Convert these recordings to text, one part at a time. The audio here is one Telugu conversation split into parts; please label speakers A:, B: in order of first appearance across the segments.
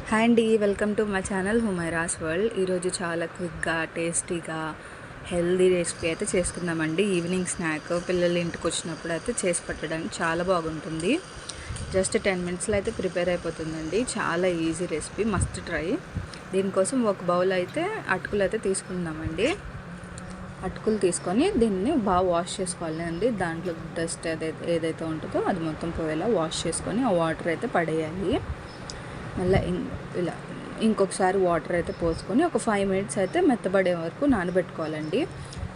A: హాయ్ అండి, welcome to my channel Humaira's world. ఈరోజు చాలా క్విక్గా టేస్టీగా హెల్దీ రెసిపీ అయితే చేసుకుందామండి. ఈవినింగ్ స్నాక్ పిల్లలు ఇంటికి వచ్చినప్పుడు అయితే చేసి పెట్టడానికి చాలా బాగుంటుంది. జస్ట్ 10 మినిట్స్లో అయితే ప్రిపేర్ అయిపోతుందండి. చాలా ఈజీ రెసిపీ, మస్ట్ ట్రై. దీనికోసం ఒక బౌల్ అయితే అటుకులు అయితే తీసుకుందామండి. అటుకులు తీసుకొని దీన్ని బాగా వాష్ చేసుకోవాలి అండి. దాంట్లో డస్ట్ ఏదైతే ఉంటుందో అది మొత్తం పోయేలా వాష్ చేసుకొని ఆ వాటర్ అయితే పడేయాలి. మళ్ళీ ఇలా ఇంకొకసారి వాటర్ అయితే పోసుకొని ఒక 5 మినిట్స్ అయితే మెత్తబడే వరకు నానబెట్టుకోవాలండి.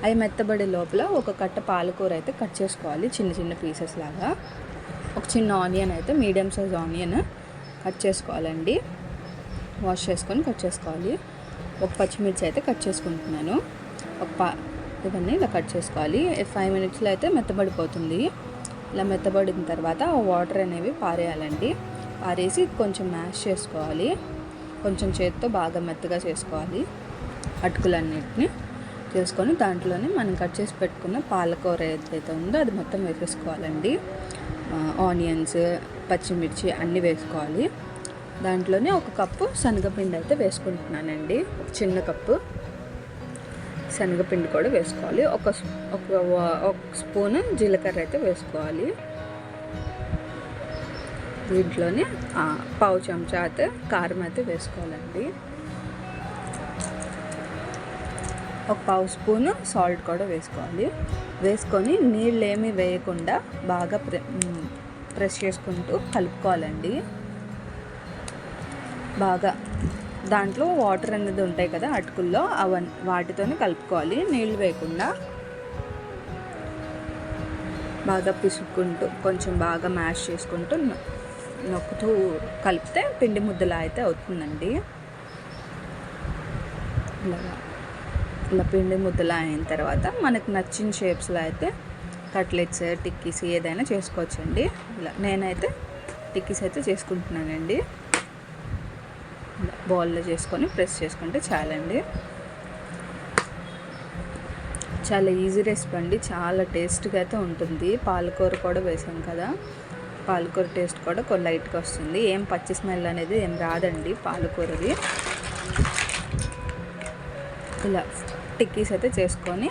A: అవి మెత్తబడే లోపల ఒక కట్ట పాలకూర అయితే కట్ చేసుకోవాలి చిన్న చిన్న పీసెస్ లాగా. ఒక చిన్న ఆనియన్ అయితే మీడియం సైజ్ ఆనియన్ కట్ చేసుకోవాలండి. వాష్ చేసుకొని కట్ చేసుకోవాలి. ఒక పచ్చిమిర్చి అయితే కట్ చేసుకుంటున్నాను. ఇవన్నీ ఇలా కట్ చేసుకోవాలి. 5 మినిట్స్లో అయితే మెత్తబడిపోతుంది. ఇలా మెత్తబడిన తర్వాత ఆ వాటర్ అనేవి పారేయాలండి. పారేసి కొంచెం మ్యాష్ చేసుకోవాలి. కొంచెం చేతితో బాగా మెత్తగా చేసుకోవాలి. అటుకులన్నిటిని చేసుకొని దాంట్లోనే మనం కట్ చేసి పెట్టుకున్న పాలకూర ఏదైతే ఉందో అది మొత్తం వేసేసుకోవాలండి. ఆనియన్స్, పచ్చిమిర్చి అన్నీ వేసుకోవాలి. దాంట్లోనే ఒక కప్పు శనగపిండి అయితే వేసుకుంటున్నానండి. ఒక చిన్న కప్పు శనగపిండి కూడా వేసుకోవాలి. ఒక స్పూను జీలకర్ర అయితే వేసుకోవాలి. దీంట్లోనే పావు చెంచా అయితే కారం అయితే వేసుకోవాలండి. ఒక పావు స్పూను సాల్ట్ కూడా వేసుకోవాలి. వేసుకొని నీళ్ళు ఏమీ వేయకుండా బాగా ప్రెస్ చేసుకుంటూ కలుపుకోవాలండి. బాగా దాంట్లో వాటర్ అనేది ఉంటాయి కదా అటుకుల్లో, వాటితోనే కలుపుకోవాలి. నీళ్ళు వేయకుండా బాగా పిసుక్కుంటూ కొంచెం బాగా మ్యాష్ చేసుకుంటూ నొక్కుతూ కలిపితే పిండి ముద్దలా అయితే అవుతుందండి. ఇలా పిండి ముద్దలా అయిన తర్వాత మనకు నచ్చిన షేప్స్లో అయితే కట్లెట్స్, టిక్కీస్ ఏదైనా చేసుకోవచ్చండి. ఇలా నేనైతే టిక్కీస్ అయితే చేసుకుంటున్నానండి. బౌల్లో చేసుకొని ప్రెస్ చేసుకుంటే చాలండి. చాలా ఈజీ రెసిపీ అండి. చాలా టేస్ట్గా అయితే ఉంటుంది. పాలకూర కూడా వేసాం కదా, పాలకూర టేస్ట్ కూడా కొంచెం లైట్గా వస్తుంది. ఏం పచ్చి స్మెల్ అనేది ఏం రాదండి పాలకూరది. ఇలా టిక్కీస్ అయితే చేసుకొని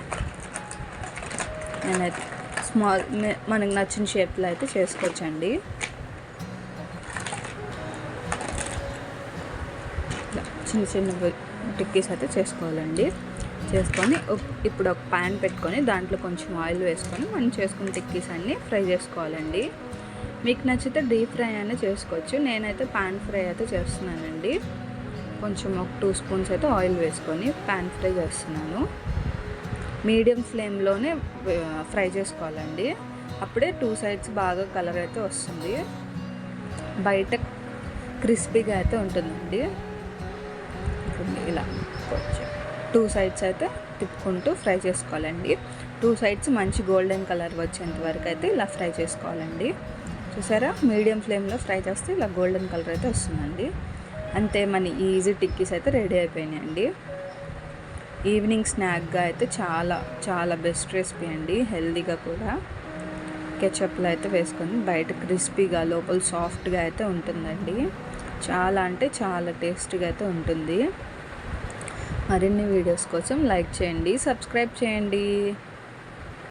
A: నేనైతే మనకు నచ్చిన షేప్లో అయితే చేసుకోవచ్చండి. చిన్న చిన్న టిక్కీస్ అయితే చేసుకోవాలండి. చేసుకొని ఇప్పుడు ఒక ప్యాన్ పెట్టుకొని దాంట్లో కొంచెం ఆయిల్ వేసుకొని మనం చేసుకున్న టిక్కీస్ అన్నీ ఫ్రై చేసుకోవాలండి. మీకు నచ్చితే డీప్ ఫ్రై అయినా చేసుకోవచ్చు. నేనైతే పాన్ ఫ్రై అయితే చేస్తున్నానండి. కొంచెం ఒక 2 స్పూన్స్ అయితే ఆయిల్ వేసుకొని పాన్ ఫ్రై చేస్తున్నాను. మీడియం ఫ్లేమ్లోనే ఫ్రై చేసుకోవాలండి. అప్పుడే 2 సైడ్స్ బాగా కలర్ అయితే వస్తుంది. బయట క్రిస్పీగా అయితే ఉంటుందండి. ఇలా 2 సైడ్స్ అయితే తిప్పుకుంటూ ఫ్రై చేసుకోవాలండి. 2 సైడ్స్ మంచి గోల్డెన్ కలర్ వచ్చేంత వరకు అయితే ఇలా ఫ్రై చేసుకోవాలండి. చూసారా, మీడియం ఫ్లేమ్లో ఫ్రై చేస్తే ఇలా గోల్డెన్ కలర్ అయితే వస్తుందండి. అంతే, మన ఈజీ టిక్కీస్ అయితే రెడీ అయిపోయినాయండి. ఈవినింగ్ స్నాక్గా అయితే చాలా చాలా బెస్ట్ రెసిపీ అండి. హెల్దీగా కూడా. కెచప్లో అయితే వేసుకొని బయట క్రిస్పీగా లోపల సాఫ్ట్గా అయితే ఉంటుందండి. చాలా అంటే చాలా టేస్టీగా అయితే ఉంటుంది. మరిన్ని వీడియోస్ కోసం లైక్ చేయండి, సబ్స్క్రైబ్ చేయండి.